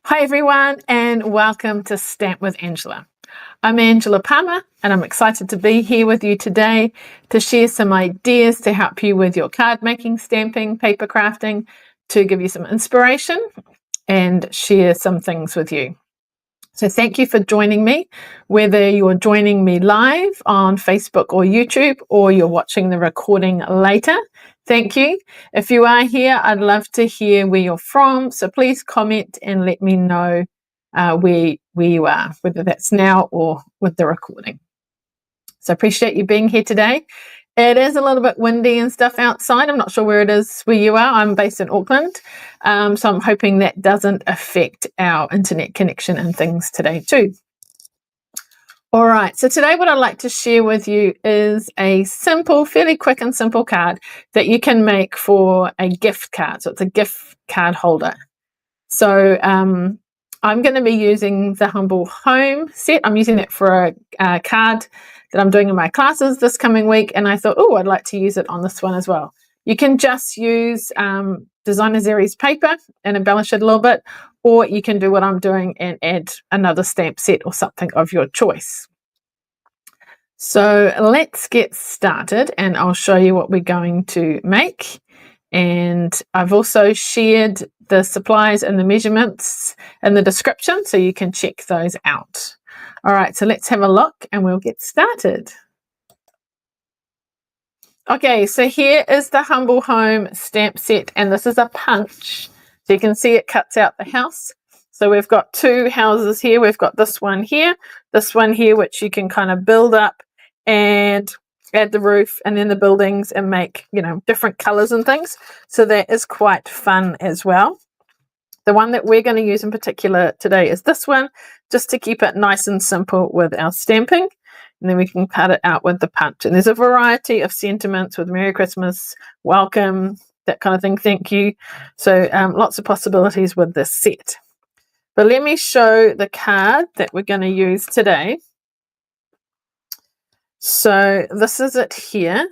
Hi everyone and welcome to Stamp with Angela. I'm Angela Palmer and I'm excited to be here with you today to share some ideas to help you with your card making, stamping, paper crafting, to give you some inspiration and share some things with you. So thank you for joining me, whether you're joining me live on Facebook or YouTube or you're watching the recording later. Thank you. If you are here, I'd love to hear where you're from. So please comment and let me know where you are, whether that's now or with the recording. So appreciate you being here today. It is a little bit windy and stuff outside. I'm not sure where it is where you are. I'm based in Auckland. So I'm hoping that doesn't affect our internet connection and things today too. All right, so today what I'd like to share with you is a simple, fairly quick and simple card that you can make for a gift card. So it's a gift card holder. So I'm going to be using the Humble Home set. I'm using it for a card that I'm doing in my classes this coming week, and I thought, oh, I'd like to use it on this one as well. You can just use Designer Series paper and embellish it a little bit, or you can do what I'm doing and add another stamp set or something of your choice. So let's get started and I'll show you what we're going to make. And I've also shared the supplies and the measurements in the description so you can check those out. All right, so let's have a look and we'll get started. Okay, so here is the Humble Home stamp set, and this is a punch. So you can see it cuts out the house. So we've got two houses here. We've got this one here, which you can kind of build up and add the roof and then the buildings and make, different colors and things. So that is quite fun as well. The one that we're going to use in particular today is this one, just to keep it nice and simple with our stamping. And then we can cut it out with the punch. And there's a variety of sentiments with Merry Christmas, welcome, that kind of thing, thank you. So lots of possibilities with this set. But let me show the card that we're going to use today. So this is it here.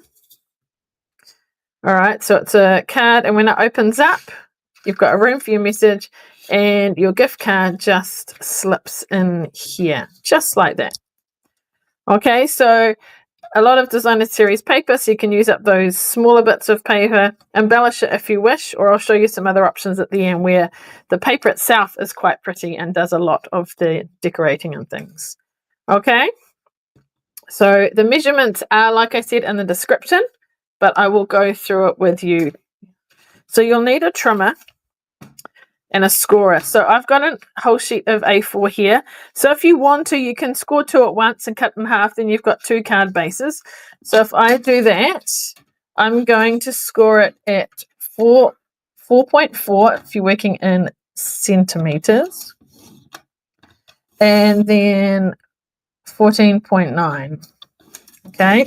All right, so it's a card, and when it opens up, you've got a room for your message, and your gift card just slips in here, just like that. Okay, so a lot of Designer Series paper, so you can use up those smaller bits of paper, embellish it if you wish, or I'll show you some other options at the end where the paper itself is quite pretty and does a lot of the decorating and things. Okay, so the measurements are, like I said, in the description, but I will go through it with you. So you'll need a trimmer and a scorer. So I've got a whole sheet of A4 here. So if you want to, you can score two at once and cut them in half, then you've got two card bases. So if I do that, I'm going to score it at 4.4 if you're working in centimeters, and then 14.9. Okay.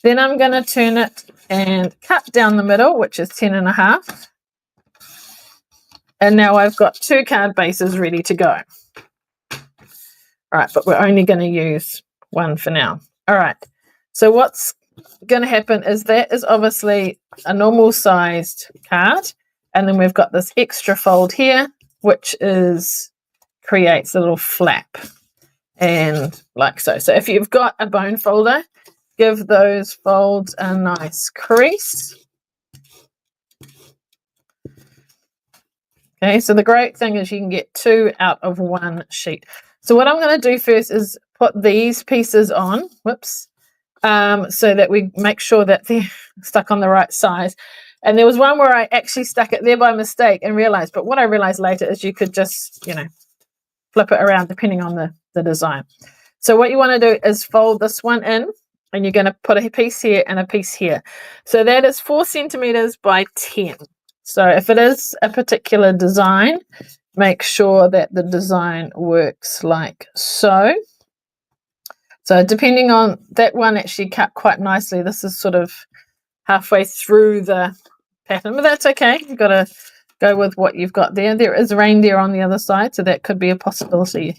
Then I'm going to turn it and cut down the middle, which is 10.5. And now I've got two card bases ready to go. All right, but we're only going to use one for now. All right, so what's going to happen is that is obviously a normal sized card. And then we've got this extra fold here, which creates a little flap. And like so. So if you've got a bone folder, give those folds a nice crease. Okay, so the great thing is you can get two out of one sheet. So what I'm going to do first is put these pieces on, so that we make sure that they're stuck on the right size. And there was one where I actually stuck it there by mistake and realized, but what I realized later is you could just, flip it around depending on the design. So what you want to do is fold this one in, and you're going to put a piece here and a piece here. So that is 4 centimeters by 10. So if it is a particular design, make sure that the design works like so. So depending on that one, actually cut quite nicely. This is sort of halfway through the pattern, but that's okay. You've got to go with what you've got there. There is reindeer on the other side, so that could be a possibility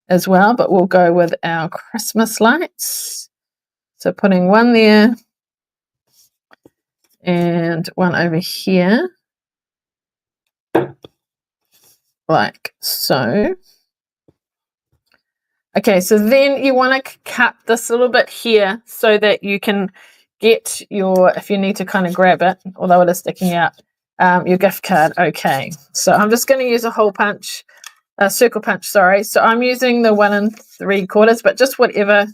as well, but we'll go with our Christmas lights. So putting one there and one over here. like so. Okay, so then you want to cut this a little bit here so that you can get your, if you need to kind of grab it, although it is sticking out, your gift card. Okay, so I'm just going to use a hole punch, a circle punch, sorry. So I'm using the 1 3/4, but just whatever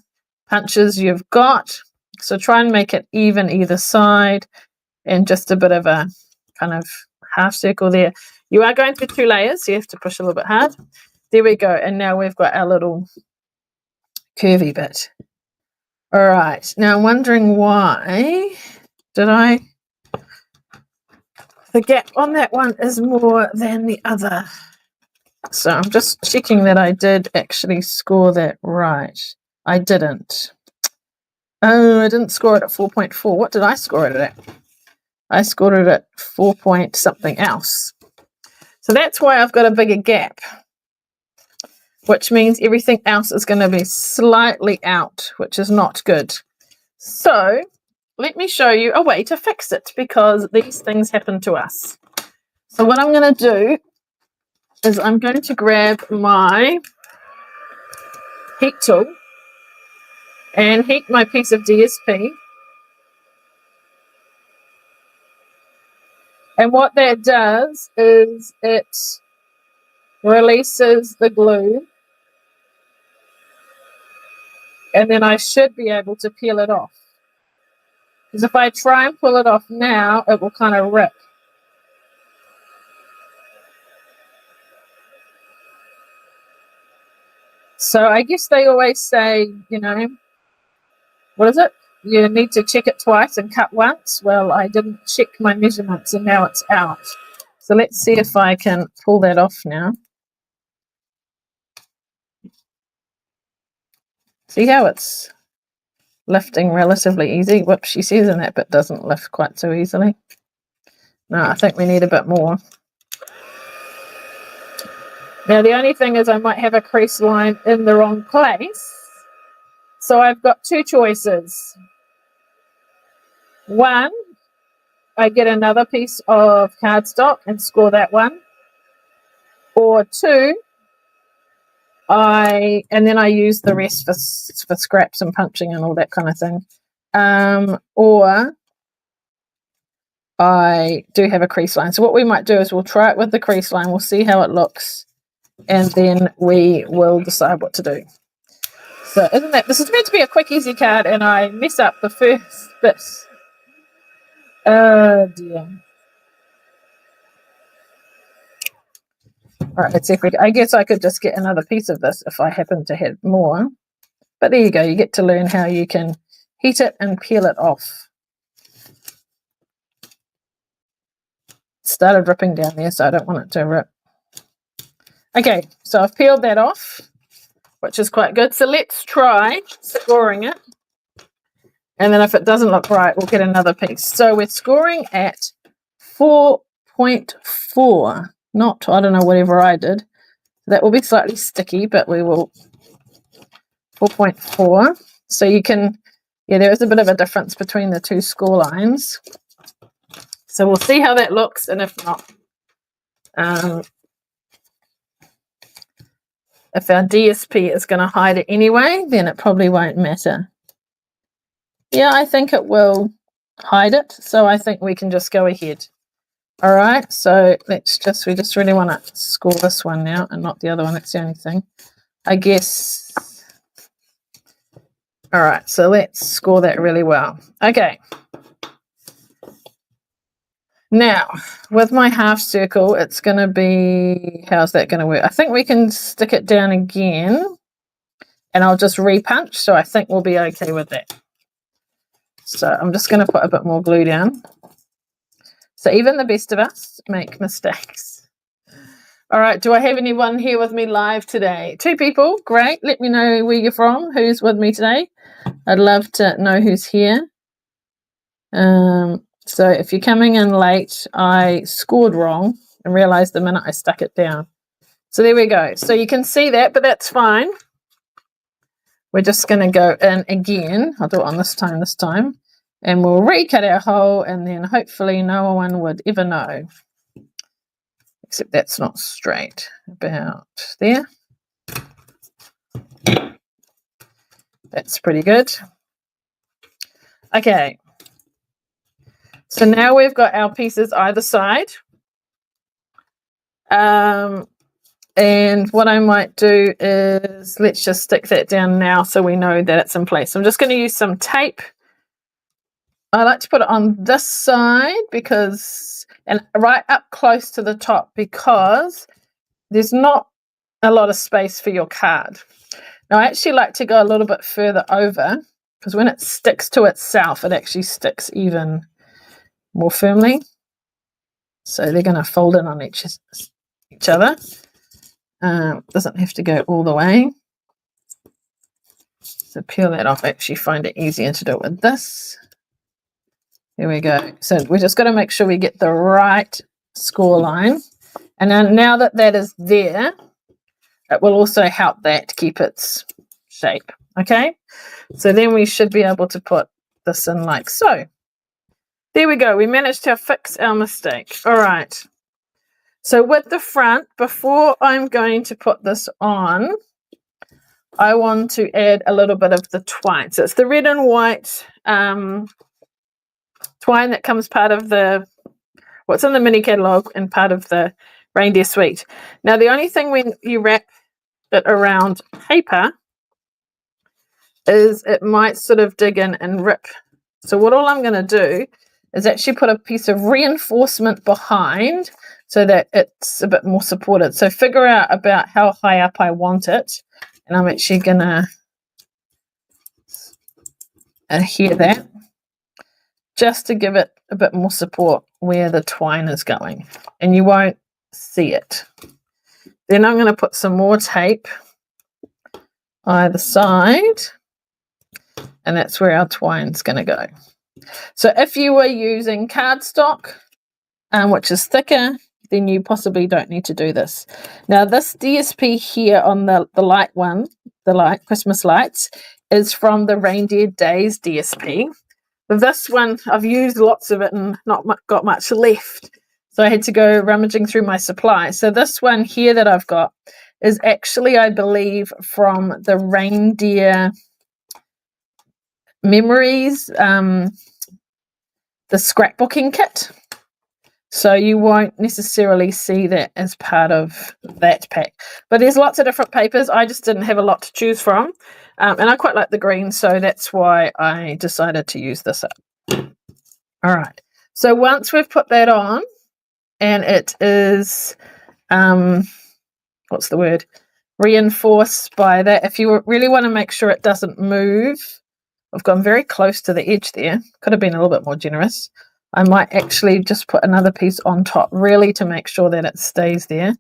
punches you've got. So try and make it even either side and just a bit of a kind of half circle there. You are going through 2 layers, so you have to push a little bit hard. There we go, and now we've got our little curvy bit. All right, now I'm wondering why the gap on that one is more than the other. So I'm just checking that I did actually score that right. I didn't. Oh, I didn't score it at 4.4. What did I score it at? I scored it at 4 point something else. So that's why I've got a bigger gap, which means everything else is going to be slightly out, which is not good. So let me show you a way to fix it, because these things happen to us. So what I'm going to do is I'm going to grab my heat tool and heat my piece of DSP. And what that does is it releases the glue, and then I should be able to peel it off. Because if I try and pull it off now, it will kind of rip. So I guess they always say, you know, what is it? You need to check it twice and cut once. Well, I didn't check my measurements and now it's out. So let's see if I can pull that off now. See how it's lifting relatively easy? Whoops, she says in that bit doesn't lift quite so easily. No, I think we need a bit more. Now the only thing is I might have a crease line in the wrong place. So I've got 2 choices. One, I get another piece of cardstock and score that one. Or 2, and then I use the rest for scraps and punching and all that kind of thing. Or I do have a crease line. So what we might do is we'll try it with the crease line. We'll see how it looks, and then we will decide what to do. So isn't that, this is meant to be a quick, easy card, and I mess up the first bit. Oh dear. All right, let's see if we, I guess I could just get another piece of this if I happen to have more. But there you go, you get to learn how you can heat it and peel it off. It started ripping down there, so I don't want it to rip. Okay, so I've peeled that off, which is quite good. So let's try scoring it. And then if it doesn't look right, we'll get another piece. So we're scoring at 4.4, not, I don't know, whatever I did. That will be slightly sticky, but we will, 4.4. So you can, yeah, there is a bit of a difference between the 2 score lines. So we'll see how that looks, and if not, if our DSP is going to hide it anyway, then it probably won't matter. Yeah, I think it will hide it, so I think we can just go ahead. All right, so let's just, we just really want to score this one now and not the other one. That's the only thing, I guess. All right, so let's score that really well. Okay. Now, with my half circle, it's going to be, how's that going to work? I think we can stick it down again, and I'll just repunch, so I think we'll be okay with that. So I'm just going to put a bit more glue down. So even the best of us make mistakes. All right, do I have anyone here with me live today? 2 people, great. Let me know where you're from, who's with me today. I'd love to know who's here. So if you're coming in late, I scored wrong and realized the minute I stuck it down. So there we go. So you can see that, but that's fine. We're just going to go in again. I'll do it on this time. And we'll recut our hole, and then hopefully no one would ever know. except that's not straight. About there. That's pretty good. Okay. So now we've got our pieces either side. And what I might do is let's just stick that down now so we know that it's in place. So I'm just going to use some tape. I like to put it on this side because, and right up close to the top, because there's not a lot of space for your card. Now I actually like to go a little bit further over because when it sticks to itself, it actually sticks even more firmly. So they're going to fold in on each other. Doesn't have to go all the way. So peel that off. I actually find it easier to do it with this. There we go. So we just got to make sure we get the right score line. And then now that that is there, it will also help that keep its shape. Okay. So then we should be able to put this in like so. There we go. We managed to fix our mistake. All right. So with the front, before I'm going to put this on, I want to add a little bit of the twine. So it's the red and white twine that comes part of what's in the mini catalogue and part of the reindeer suite. Now, the only thing when you wrap it around paper is it might sort of dig in and rip. So what all I'm going to do is actually put a piece of reinforcement behind so that it's a bit more supported. So figure out about how high up I want it. And I'm actually going to adhere that just to give it a bit more support where the twine is going. And you won't see it. Then I'm going to put some more tape either side. And that's where our twine's going to go. So if you were using cardstock, which is thicker, then you possibly don't need to do this. Now this DSP here on the light one, the light Christmas lights, is from the Reindeer Days DSP. This one, I've used lots of it and not got much left. So I had to go rummaging through my supply. So this one here that I've got is actually, I believe, from the Reindeer Memories, the scrapbooking kit. So you won't necessarily see that as part of that pack. But there's lots of different papers. I just didn't have a lot to choose from. And I quite like the green, so that's why I decided to use this up. All right. So once we've put that on, and it is, what's the word? Reinforced by that. If you really want to make sure it doesn't move, I've gone very close to the edge there. Could have been a little bit more generous. I might actually just put another piece on top, really to make sure that it stays there.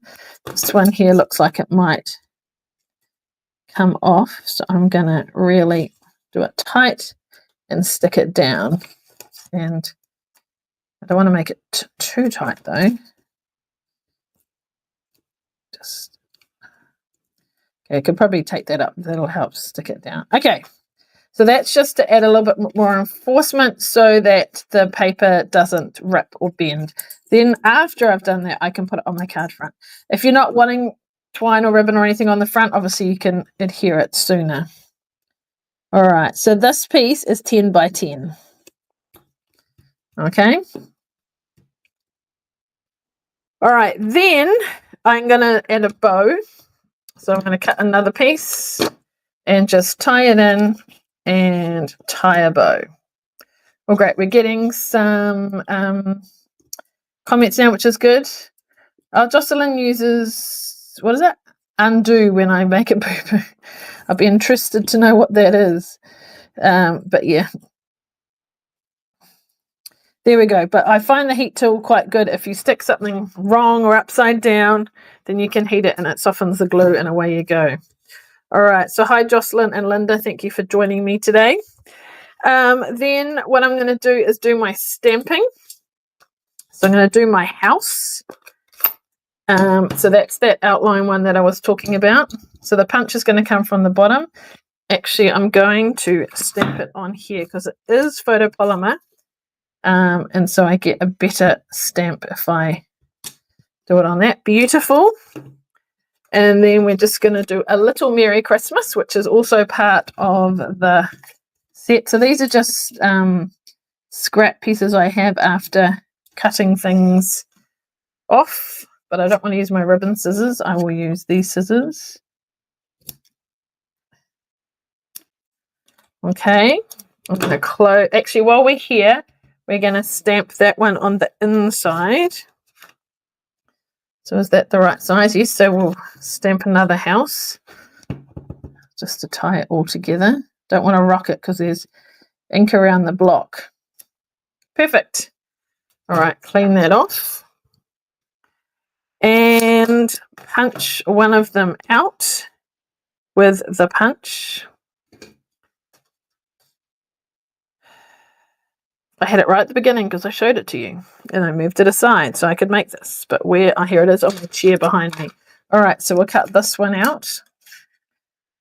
This one here looks like it might come off, so I'm going to really do it tight and stick it down. And I don't want to make it too tight though. Just okay, I could probably take that up. That'll help stick it down. Okay. So that's just to add a little bit more reinforcement so that the paper doesn't rip or bend. Then after I've done that, I can put it on my card front. If you're not wanting twine or ribbon or anything on the front, obviously you can adhere it sooner. All right, so this piece is 10 by 10. Okay. All right, then I'm going to add a bow. So I'm going to cut another piece and just tie it in and tie a bow. Well, great. We're getting some comments now, which is good. Jocelyn uses, what is that? Undo when I make a boo-boo. I'd be interested to know what that is. But yeah. There we go. But I find the heat tool quite good. If you stick something wrong or upside down, then you can heat it and it softens the glue and away you go. All right, so hi Jocelyn and Linda, thank you for joining me today. Then what I'm going to do is do my stamping. So I'm going to do my house. So that's that outline one that I was talking about. So the punch is going to come from the bottom. Actually, I'm going to stamp it on here because it is photopolymer. And so I get a better stamp if I Do it on that. Beautiful. And then we're just going to do a little Merry Christmas, which is also part of the set. So these are just scrap pieces I have after cutting things off, but I don't want to use my ribbon scissors. I will use these scissors. Okay, I'm going to close. Actually, while we're here, we're going to stamp that one on the inside. So is that the right size? Yes, so we'll stamp another house just to tie it all together. Don't want to rock it because there's ink around the block. Perfect. All right, clean that off. And punch one of them out with the punch. I had it right at the beginning because I showed it to you and I moved it aside so I could make this, but here it is on the chair behind me. All right, so we'll cut this one out.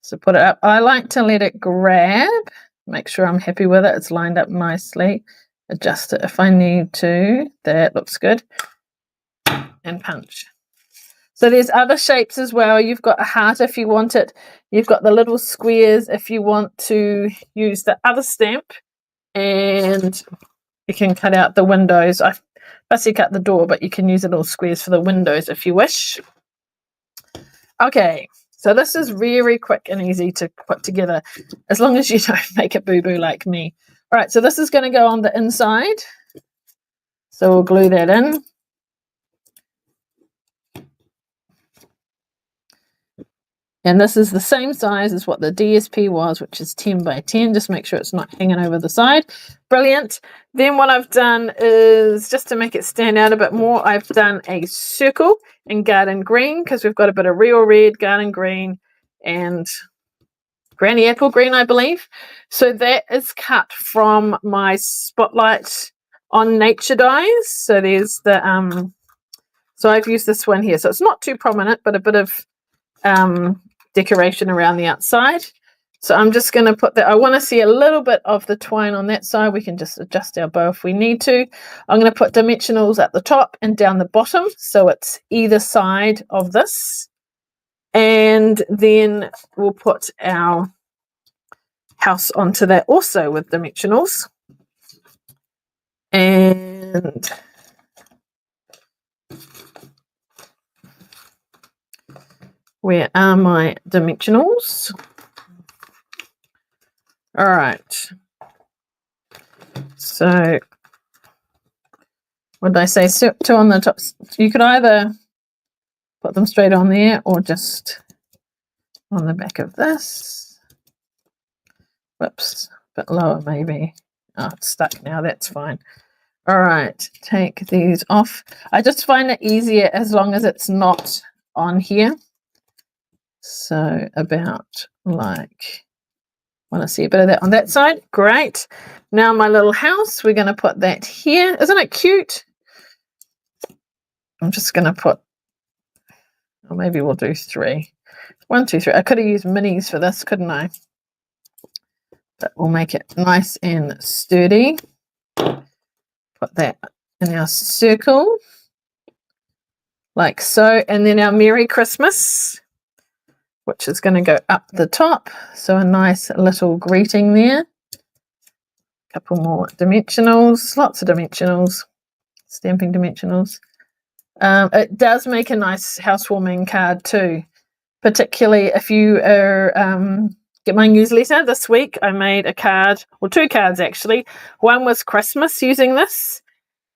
So put it up. I like to let it grab, make sure I'm happy with it. It's lined up nicely. Adjust it if I need to. That looks good. And punch. So there's other shapes as well. You've got a heart if you want it. You've got the little squares if you want to use the other stamp. And you can cut out the windows. I fussy cut the door, but you can use the little squares for the windows if you wish. Okay, so this is very quick and easy to put together, as long as you don't make it boo-boo like me. All right, so this is going to go on the inside. So we'll glue that in. And this is the same size as what the DSP was, which is 10 by 10. Just make sure it's not hanging over the side. Brilliant. Then what I've done is, just to make it stand out a bit more, I've done a circle in garden green because we've got a bit of real red, garden green, and granny apple green, I believe. So that is cut from my Spotlight on Nature dies. So there's the, so I've used this one here. So it's not too prominent, but a bit of decoration around the outside. So I'm just going to put that. I want to see a little bit of the twine on that side. We can just adjust our bow if we need to. I'm going to put dimensionals at the top and down the bottom, so it's either side of this. And then we'll put our house onto that also with dimensionals. And where are my dimensionals? All right. So what did I say? So two on the top. You could either put them straight on there or just on the back of this. Whoops, a bit lower maybe. Oh, it's stuck now. That's fine. All right, take these off. I just find it easier as long as it's not on here. So about like, want to see a bit of that on that side. Great. Now my little house, we're going to put that here. Isn't it cute? I'm just going to put, or maybe we'll do 3. 1, 2, 3. I could have used minis for this, couldn't I? But we'll make it nice and sturdy. Put that in our circle, like so. And then our Merry Christmas, which is going to go up the top. So a nice little greeting there. A couple more dimensionals, lots of dimensionals, stamping dimensionals. It does make a nice housewarming card too, particularly if you are, get my newsletter this week. I made a card, or 2 cards actually. One was Christmas using this,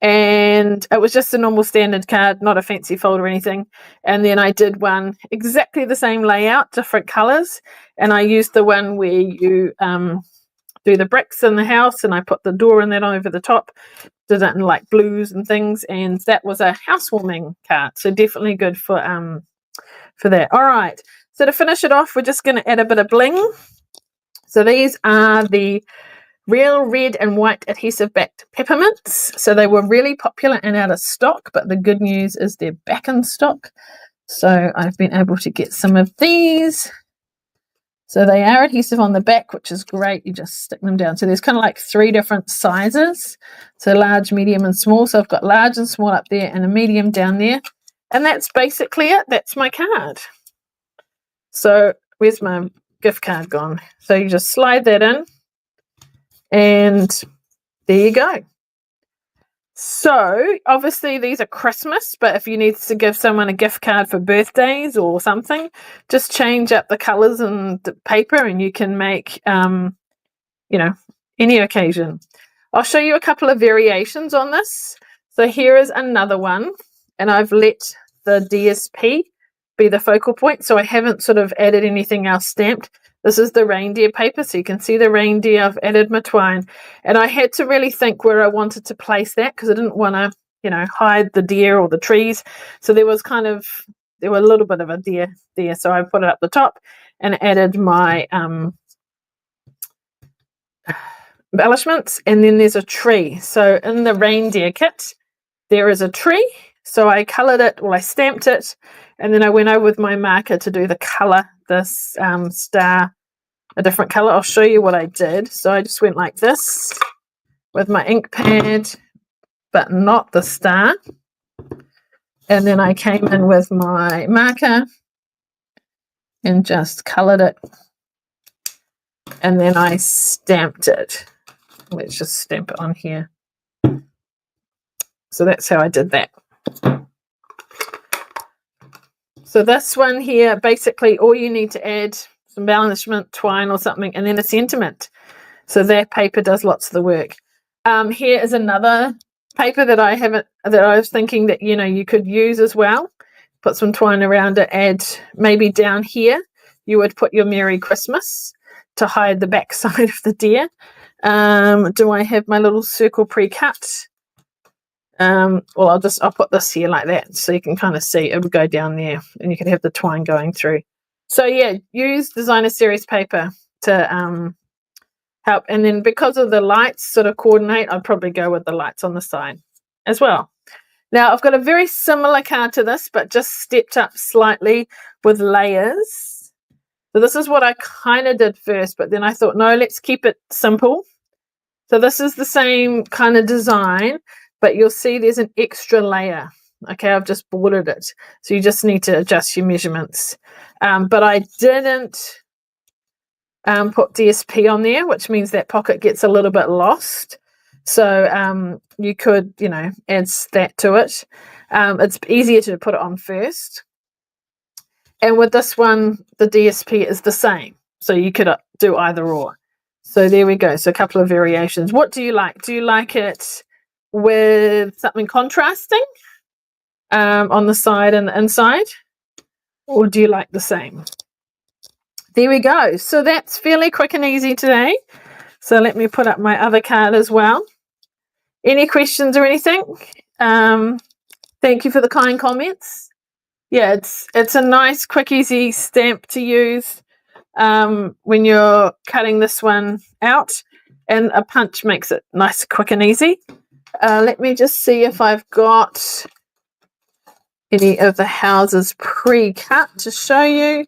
and it was just a normal standard card, not a fancy fold or anything. And then I did one exactly the same layout, different colors, and I used the one where you do the bricks in the house, and I put the door in that over the top, did it in like blues and things, and that was a housewarming card. So definitely good for that. All right, so to finish it off, we're just going to add a bit of bling. So these are the real red and white adhesive backed peppermints. So they were really popular and out of stock, but the good news is they're back in stock. So I've been able to get some of these. So they are adhesive on the back, which is great. You just stick them down. So there's kind of like 3 different sizes. So large, medium, and small. So I've got large and small up there and a medium down there. And that's basically it. That's my card. So where's my gift card gone? So you just slide that in, and there you go. So obviously these are Christmas, but if you need to give someone a gift card for birthdays or something, just change up the colors and the paper, and you can make, you know, any occasion. I'll show you a couple of variations on this. So here is another one, and I've let the DSP be the focal point, so I haven't sort of added anything else stamped. This is the reindeer paper, so you can see the reindeer. I've added my twine, and I had to really think where I wanted to place that because I didn't want to, you know, hide the deer or the trees. So there was there were a little bit of a deer there, so I put it up the top and added my embellishments, and then there's a tree. So in the reindeer kit, there is a tree. So I colored it, well, I stamped it, and then I went over with my marker to do the color, this star, a different color. I'll show you what I did. So I just went like this with my ink pad, but not the star. And then I came in with my marker and just colored it. And then I stamped it. Let's just stamp it on here. So that's how I did that. So this one here, basically all you need to add some embellishment, twine or something, and then a sentiment. So that paper does lots of the work. Here is another paper that I was thinking that, you know, you could use as well. Put some twine around it, add maybe down here, you would put your Merry Christmas to hide the back side of the deer. Do I have my little circle pre-cut? Well, I'll put this here like that, so you can kind of see it would go down there, and you could have the twine going through. So yeah, use Designer Series paper to help. And then because of the lights sort of coordinate, I'd probably go with the lights on the side as well. Now I've got a very similar card to this, but just stepped up slightly with layers. So this is what I kind of did first, but then I thought, no, let's keep it simple. So this is the same kind of design, but you'll see there's an extra layer. Okay, I've just bordered it. So you just need to adjust your measurements. But I didn't put DSP on there, which means that pocket gets a little bit lost. So you could, you know, add that to it. It's easier to put it on first. And with this one, the DSP is the same. So you could do either or. So there we go. So a couple of variations. What do you like? Do you like it with something contrasting on the side and the inside? Or do you like the same? There we go. So that's fairly quick and easy today. So let me put up my other card as well. Any questions or anything? Thank you for the kind comments. Yeah, it's a nice, quick, easy stamp to use when you're cutting this one out, and a punch makes it nice, quick and easy. Let me just see if I've got any of the houses pre-cut to show you.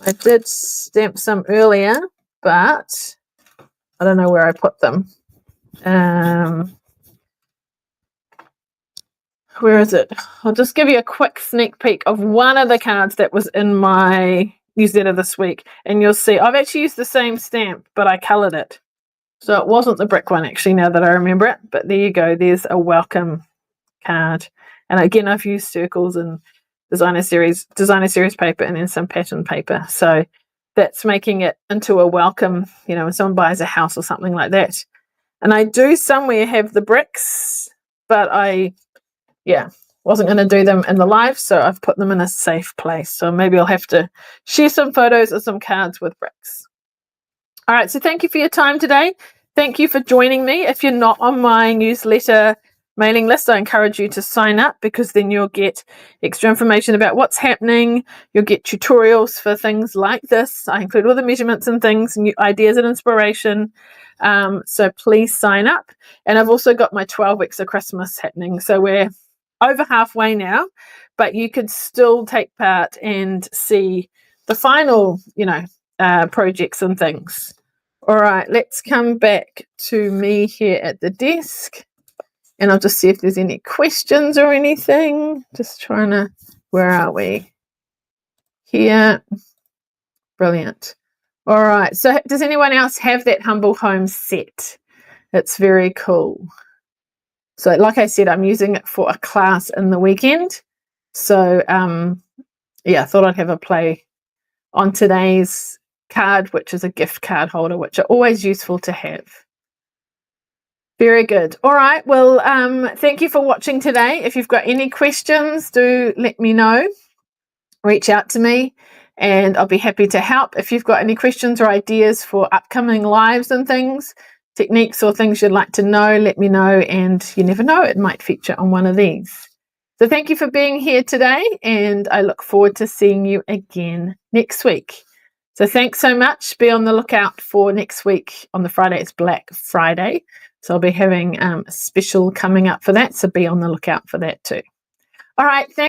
I did stamp some earlier, but I don't know where I put them. Where is it? I'll just give you a quick sneak peek of one of the cards that was in my newsletter this week, and you'll see I've actually used the same stamp, but I coloured it. So it wasn't the brick one, actually, now that I remember it. But there you go. There's a welcome card. And again, I've used circles and Designer Series paper, and then some pattern paper. So that's making it into a welcome, you know, when someone buys a house or something like that. And I do somewhere have the bricks, but I wasn't going to do them in the live, so I've put them in a safe place. So maybe I'll have to share some photos of some cards with bricks. All right, so thank you for your time today. Thank you for joining me. If you're not on my newsletter mailing list, I encourage you to sign up, because then you'll get extra information about what's happening. You'll get tutorials for things like this. I include all the measurements and things, new ideas and inspiration. So please sign up. And I've also got my 12 weeks of Christmas happening. So we're over halfway now, but you could still take part and see the final, projects and things. All right, let's come back to me here at the desk. and I'll just see if there's any questions or anything. Just trying to, where are we? Here. Brilliant. All right. So does anyone else have that Humble Home set? It's very cool. So like I said, I'm using it for a class in the weekend. So yeah, I thought I'd have a play on today's card, which is a gift card holder, which are always useful to have. Very good. All right. Well, thank you for watching today. If you've got any questions, do let me know. Reach out to me and I'll be happy to help. If you've got any questions or ideas for upcoming lives and things, techniques or things you'd like to know, let me know, and you never know, it might feature on one of these. So thank you for being here today, and I look forward to seeing you again next week. So thanks so much. Be on the lookout for next week on the Friday. It's Black Friday. So I'll be having a special coming up for that. So be on the lookout for that too. All right. Thanks.